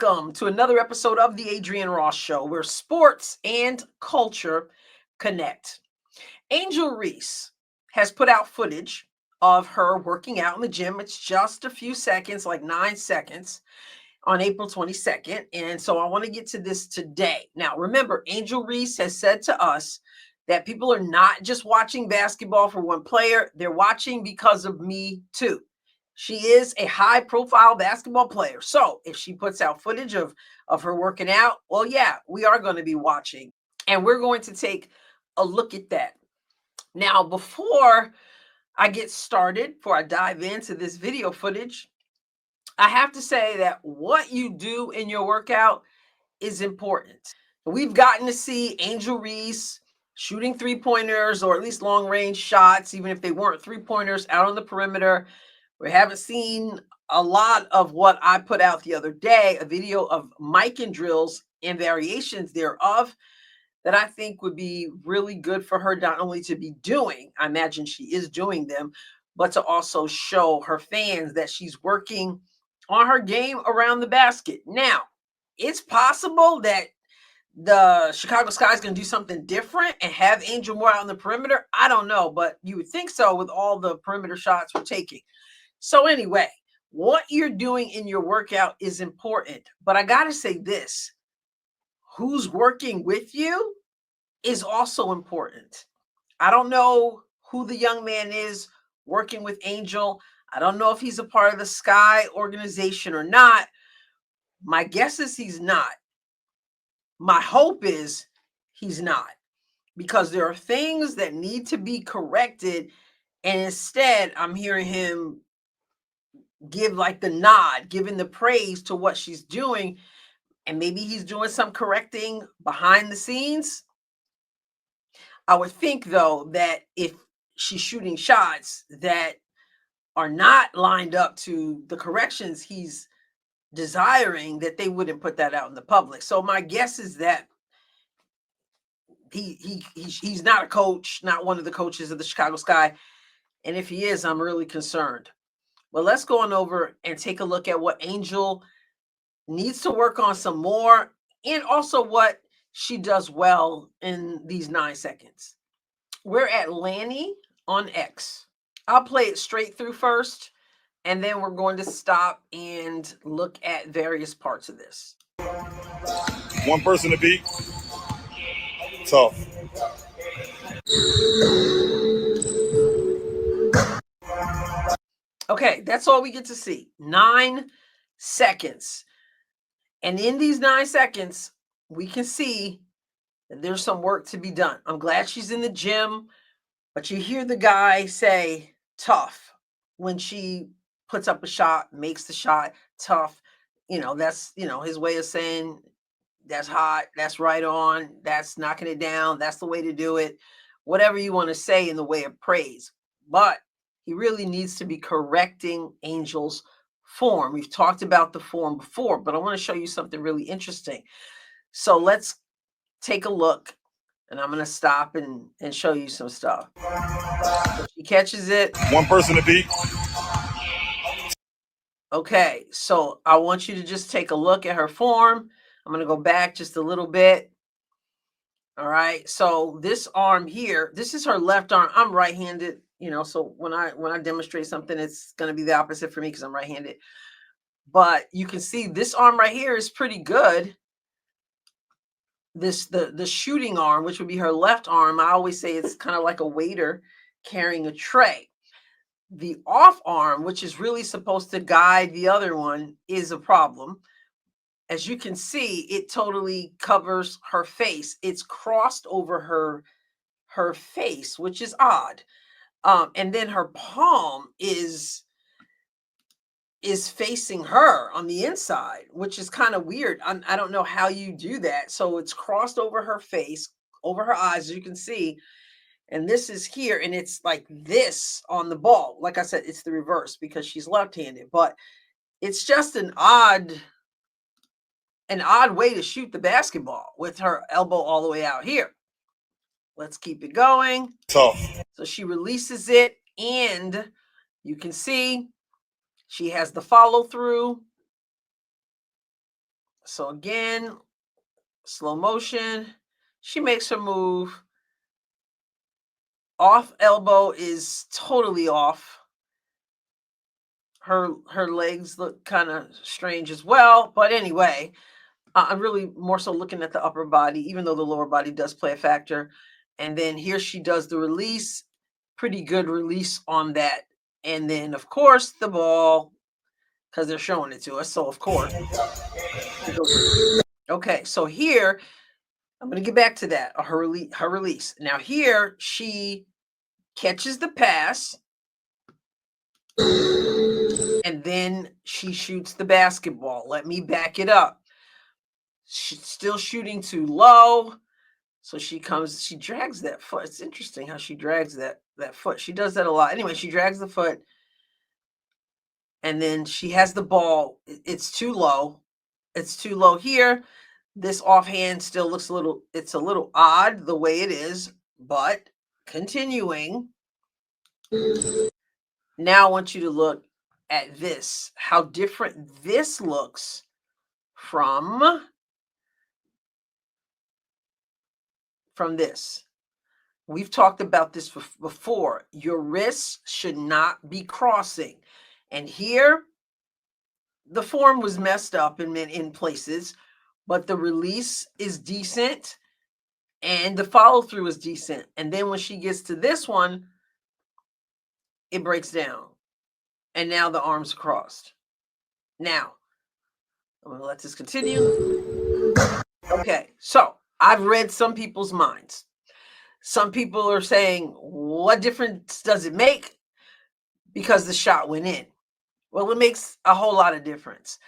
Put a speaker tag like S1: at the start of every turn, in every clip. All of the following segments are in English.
S1: Welcome to another episode of the Adrienne Ross Show, where sports and culture connect. Angel Reese has put out footage of her working out in the gym. It's just a few seconds, like 9 seconds, on April 22nd. And so I want to get to this today. Now, remember, Angel Reese has said to us that people are not just watching basketball for one player, they're watching because of me too. She is a high profile basketball player. So if she puts out footage of her working out, well, yeah, we are going to be watching. And we're going to take a look at that. Now, before I get started, before I dive into this video footage, I have to say that what you do in your workout is important. We've gotten to see Angel Reese shooting three-pointers, or at least long-range shots, even if they weren't three-pointers, out on the perimeter. We haven't seen a lot of what I put out the other day, a video of mic and drills and variations thereof that I think would be really good for her, not only to be doing, I imagine she is doing them, but to also show her fans that she's working on her game around the basket. Now, it's possible that the Chicago Sky is going to do something different and have Angel more out on the perimeter. I don't know, but you would think so with all the perimeter shots we're taking. So anyway, what you're doing in your workout is important. But I got to say this, who's working with you is also important. I don't know who the young man is working with Angel. I don't know if he's a part of the Sky organization or not. My guess is he's not. My hope is he's not, because there are things that need to be corrected. And instead, I'm hearing him give like the nod, giving the praise to what she's doing. And maybe he's doing some correcting behind the scenes. I would think, though, that if she's shooting shots that are not lined up to the corrections he's desiring, that they wouldn't put that out in the public. So my guess is that he's not a coach, not one of the coaches of the Chicago Sky. And if he is, I'm really concerned. But let's go on over and take a look at what Angel needs to work on some more, and also what she does well in these 9 seconds. We're at Lanny on X. I'll play it straight through first, and then we're going to stop and look at various parts of this.
S2: One person to beat, tough.
S1: Okay, that's all we get to see. 9 seconds. And in these 9 seconds, we can see that there's some work to be done. I'm glad she's in the gym, but you hear the guy say tough when she puts up a shot, makes the shot. Tough. That's, his way of saying that's hot, that's right on, that's knocking it down, that's the way to do it. Whatever you want to say in the way of praise. But he really needs to be correcting Angel's form. We've talked about the form before, but I want to show you something really interesting. So let's take a look, and I'm going to stop and show you some stuff. So she catches it.
S2: One person to beat.
S1: Okay, so I want you to just take a look at her form. I'm going to go back just a little bit. All right, so this arm here, this is her left arm. I'm right-handed, so when I demonstrate something, it's going to be the opposite for me because I'm right-handed. But you can see this arm right here is pretty good. The shooting arm, which would be her left arm, I always say it's kind of like a waiter carrying a tray. The off arm, which is really supposed to guide the other one, is a problem. As you can see, it totally covers her face. It's crossed over her face, which is odd. And then her palm is facing her on the inside, which is kind of weird. I don't know how you do that. So it's crossed over her face, over her eyes, as you can see. And this is here, and it's like this on the ball. Like I said, it's the reverse because she's left-handed, but it's just an odd way to shoot the basketball with her elbow all the way out here. Let's keep it going.
S2: Tough.
S1: So she releases it, and you can see she has the follow through. So again, slow motion. She makes her move. Off elbow is totally off. Her legs look kind of strange as well. But anyway, I'm really more so looking at the upper body, even though the lower body does play a factor. And then here she does the release. Pretty good release on that. And then, of course, the ball, because they're showing it to us. So, of course. Okay, so here, I'm going to get back to that, her release. Now, here, she catches the pass. And then she shoots the basketball. Let me back it up. She's still shooting too low. So she drags that foot. It's interesting how she drags that foot. She does that a lot. Anyway, she drags the foot. And then she has the ball. It's too low. It's too low here. This offhand still looks a little odd the way it is, but continuing. Now I want you to look at this, how different this looks from this. We've talked about this before. Your wrists should not be crossing. And here, the form was messed up in places, but the release is decent and the follow through is decent. And then when she gets to this one, it breaks down. And now the arms crossed. Now, I'm going to let this continue. Okay, so I've read some people's minds. Some people are saying, what difference does it make? Because the shot went in. Well, it makes a whole lot of difference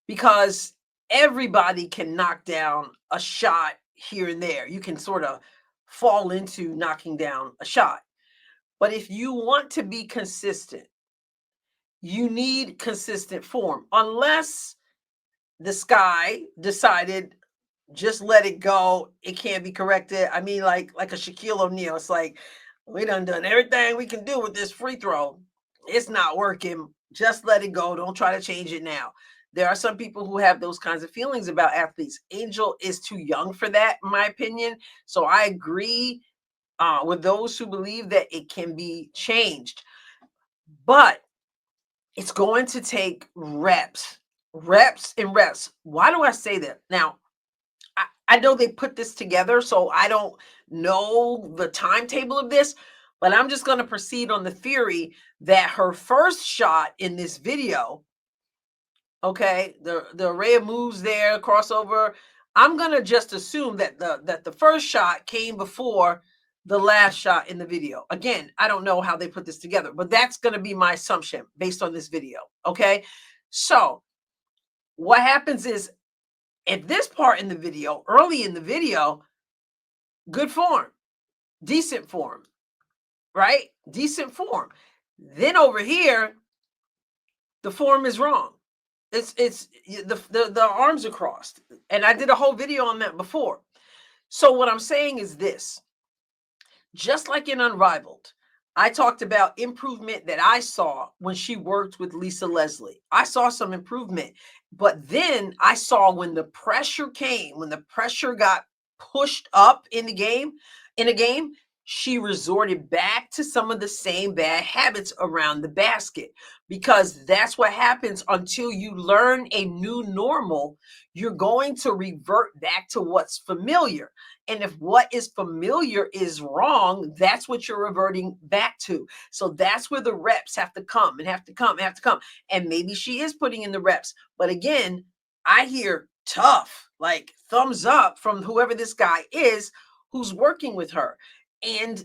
S1: because everybody can knock down a shot here and there. You can sort of fall into knocking down a shot. But if you want to be consistent, you need consistent form. Unless the sky decided, just let it go, it can't be corrected. I mean, like a Shaquille O'Neal. It's like, we done everything we can do with this free throw. It's not working. Just let it go. Don't try to change it now. There are some people who have those kinds of feelings about athletes. Angel is too young for that, in my opinion. So I agree with those who believe that it can be changed. But it's going to take reps. Why do I say that? Now, I know they put this together, so I don't know the timetable of this, but I'm just going to proceed on the theory that her first shot in this video, okay, the array of moves there, crossover, I'm going to just assume that the first shot came before the last shot in the video. Again, I don't know how they put this together, but that's going to be my assumption based on this video, okay? So what happens is, at this part in the video, early in the video, good form, decent form, right? Decent form. Then over here, the form is wrong. It's the arms are crossed. And I did a whole video on that before. So what I'm saying is this. Just like in Unrivaled, I talked about improvement that I saw when she worked with Lisa Leslie. I saw some improvement, but then I saw when the pressure came, when the pressure got pushed up in a game, she resorted back to some of the same bad habits around the basket, because that's what happens until you learn a new normal. You're going to revert back to what's familiar. And if what is familiar is wrong, that's what you're reverting back to. So that's where the reps have to come and have to come. And maybe she is putting in the reps. But again, I hear tough, like thumbs up from whoever this guy is who's working with her. And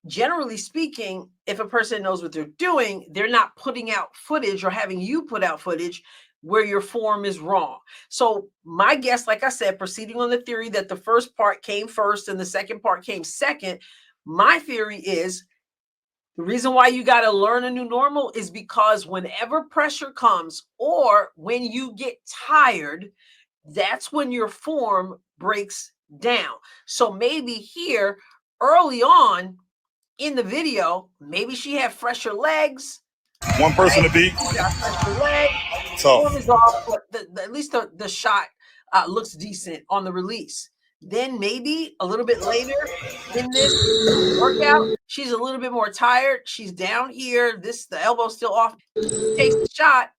S1: generally speaking, if a person knows what they're doing, they're not putting out footage or having you put out footage where your form is wrong. So my guess, like I said, proceeding on the theory that the first part came first and the second part came second, my theory is the reason why you got to learn a new normal is because whenever pressure comes or when you get tired, that's when your form breaks down. So maybe here early on in the video, maybe she had fresher legs.
S2: One person to beat.
S1: Fresher legs.
S2: Tough.
S1: Form is off, but at least the shot looks decent on the release. Then maybe a little bit later in this workout, she's a little bit more tired. She's down here. The elbow's still off. Takes the shot,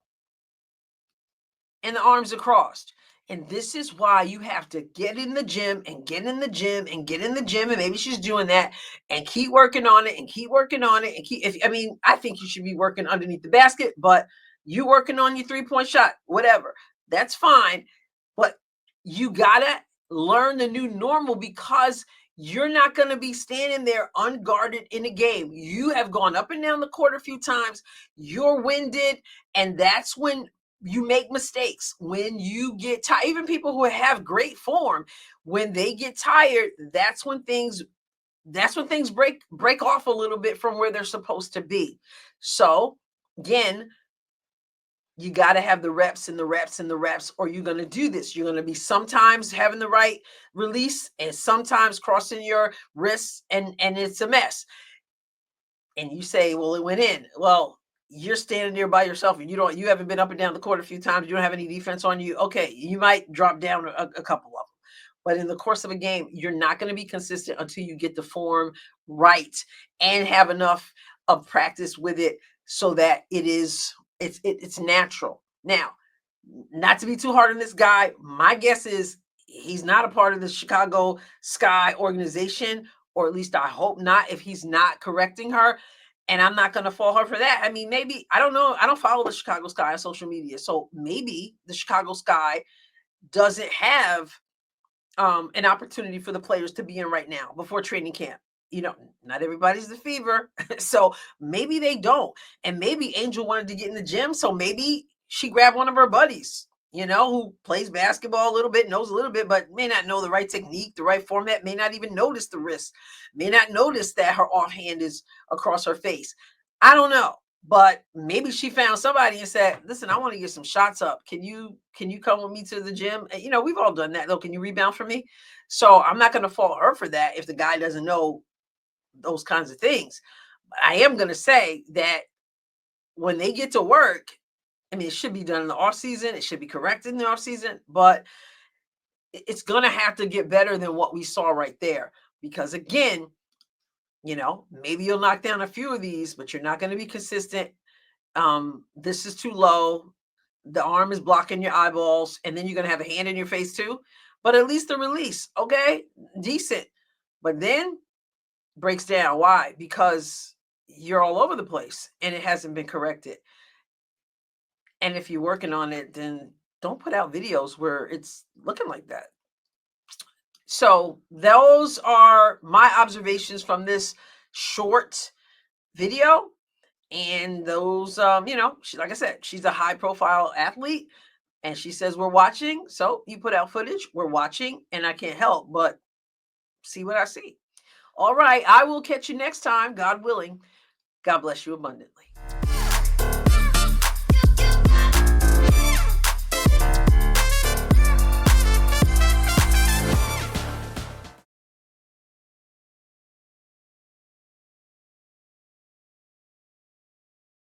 S1: and the arms are crossed. And this is why you have to get in the gym and get in the gym and get in the gym. And maybe she's doing that and keep working on it and keep working on it. And I think you should be working underneath the basket, but you working on your 3-point shot, whatever. That's fine. But you gotta learn the new normal, because you're not going to be standing there unguarded in a game. You have gone up and down the court a few times. You're winded. And that's when you make mistakes, when you get tired. Even people who have great form, when they get tired, that's when things break off a little bit from where they're supposed to be. So again, you got to have the reps and the reps and the reps, or you're going to do this. You're going to be sometimes having the right release and sometimes crossing your wrists, and it's a mess. And you say, well, it went in. Well, you're standing there by yourself and you haven't been up and down the court a few times. You don't have any defense on you. Okay, you might drop down a couple of them. But in the course of a game, you're not going to be consistent until you get the form right and have enough of practice with it so that it's natural. Now, not to be too hard on this guy, my guess is he's not a part of the Chicago Sky organization, or at least I hope not, if he's not correcting her. And I'm not going to fault her for that. I mean, maybe, I don't know. I don't follow the Chicago Sky on social media. So maybe the Chicago Sky doesn't have an opportunity for the players to be in right now before training camp. Not everybody's the Fever. So maybe they don't. And maybe Angel wanted to get in the gym. So maybe she grabbed one of her buddies, who plays basketball a little bit, knows a little bit, but may not know the right technique, the right format, may not even notice the wrist, may not notice that her offhand is across her face. I don't know. But maybe she found somebody and said, listen, I want to get some shots up. Can you come with me to the gym? We've all done that, though. Can you rebound for me? So I'm not going to fault her for that if the guy doesn't know those kinds of things. But I am going to say that when they get to work, it should be done in the off season. It should be corrected in the off season, but it's going to have to get better than what we saw right there. Because again, maybe you'll knock down a few of these, but you're not going to be consistent. This is too low. The arm is blocking your eyeballs, and then you're going to have a hand in your face too. But at least the release, okay, decent. But then breaks down. Why? Because you're all over the place and it hasn't been corrected. And if you're working on it, then don't put out videos where it's looking like that. So those are my observations from this short video. And those, like I said, she's a high profile athlete and she says, we're watching. So you put out footage, we're watching, and I can't help but see what I see. All right. I will catch you next time, God willing. God bless you abundantly.